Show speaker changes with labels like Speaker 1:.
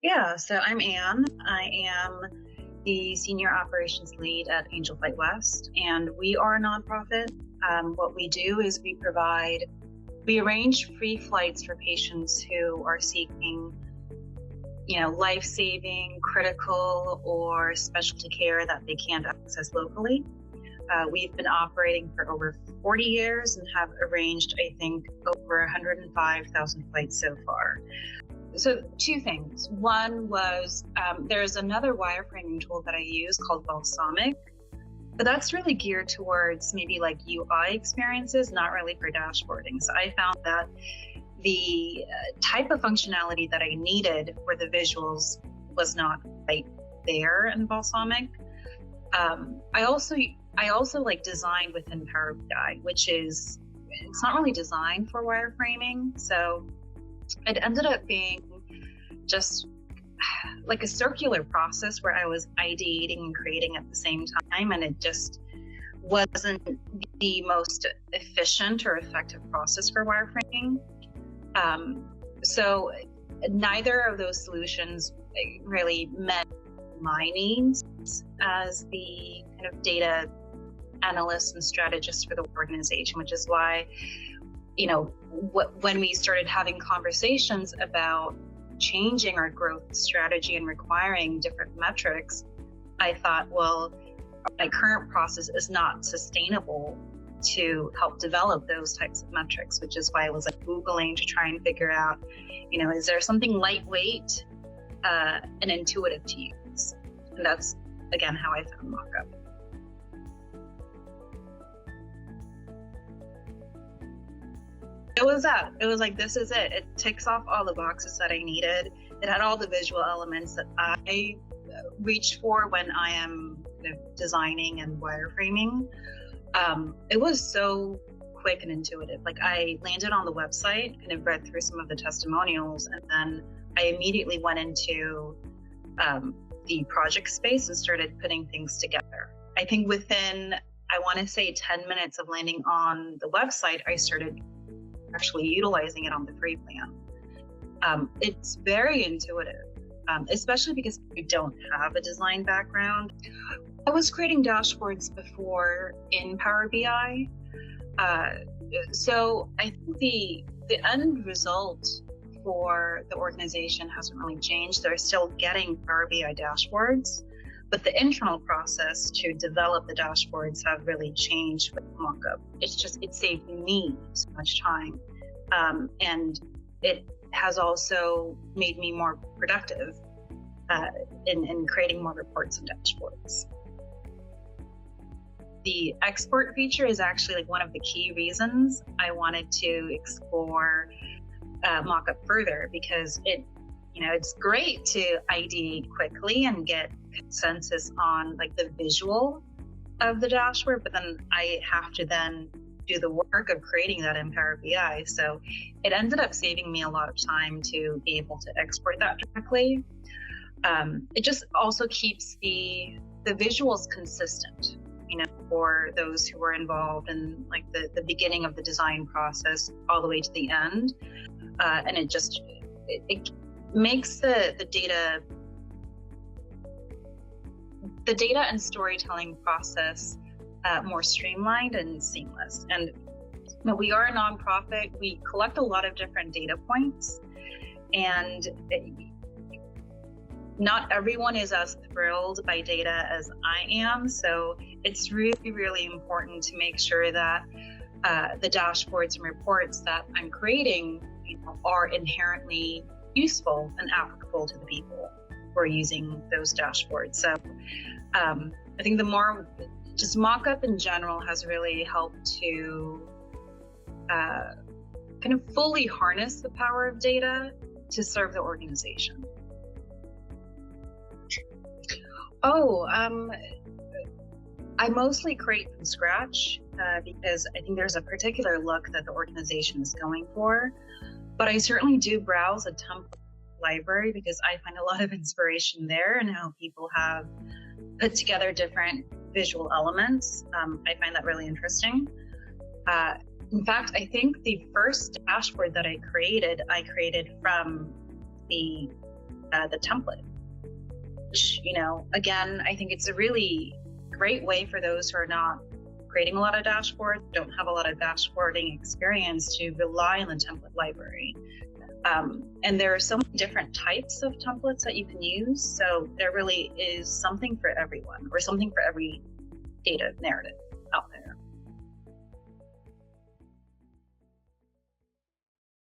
Speaker 1: Yeah, so I'm Anne. I am the Senior Operations Lead at Angel Flight West, and we are a nonprofit. What we do is we arrange free flights for patients who are seeking, life-saving, critical, or specialty care that they can't access locally. We've been operating for over 40 years and have arranged, I think, over 105,000 flights so far. So two things. One was there's another wireframing tool that I use called Balsamic, but that's really geared towards maybe like UI experiences, not really for dashboarding. So I found that the type of functionality that I needed for the visuals was not quite there in Balsamic. I also like design within PowerBI, which it's not really designed for wireframing. So it ended up being just like a circular process where I was ideating and creating at the same time, and it just wasn't the most efficient or effective process for wireframing. So neither of those solutions really met my needs as the kind of data analyst and strategist for the organization, which is why when we started having conversations about changing our growth strategy and requiring different metrics, I thought, well, my current process is not sustainable to help develop those types of metrics, which is why I was like Googling to try and figure out, is there something lightweight and intuitive to use? And that's, again, how I found Mokkup. It was that. It was like, this is it. It ticks off all the boxes that I needed. It had all the visual elements that I reach for when I am kind of designing and wireframing. It was so quick and intuitive. Like, I landed on the website, kind of read through some of the testimonials, and then I immediately went into the project space and started putting things together. I think within, I want to say 10 minutes of landing on the website, I started actually utilizing it on the free plan. It's very intuitive, especially because I don't have a design background. I was creating dashboards before in Power BI. So I think the end result for the organization hasn't really changed. They're still getting Power BI dashboards, but the internal process to develop the dashboards have really changed with Mokkup. It saved me so much time. And it has also made me more productive in creating more reports and dashboards. The export feature is actually like one of the key reasons I wanted to explore Mokkup further, because it's great to ideate quickly and get consensus on like the visual of the dashboard, but then I have to then do the work of creating that in Power BI. So it ended up saving me a lot of time to be able to export that directly. It just also keeps the visuals consistent, for those who are involved in like the beginning of the design process all the way to the end. And it makes the data and storytelling process more streamlined and seamless. And we are a nonprofit. We collect a lot of different data points, and not everyone is as thrilled by data as I am. So it's really, really important to make sure that the dashboards and reports that I'm creating are inherently useful and applicable to the people who are using those dashboards. So I think just Mokkup in general has really helped to kind of fully harness the power of data to serve the organization. I mostly create from scratch because I think there's a particular look that the organization is going for. But I certainly do browse a template library because I find a lot of inspiration there and how people have put together different visual elements. I find that really interesting. In fact, I think the first dashboard that I created from the the template, which, again, I think it's a really great way for those who are not creating a lot of dashboards, don't have a lot of dashboarding experience, to rely on the template library. And there are so many different types of templates that you can use. So there really is something for everyone, or something for every data narrative out there.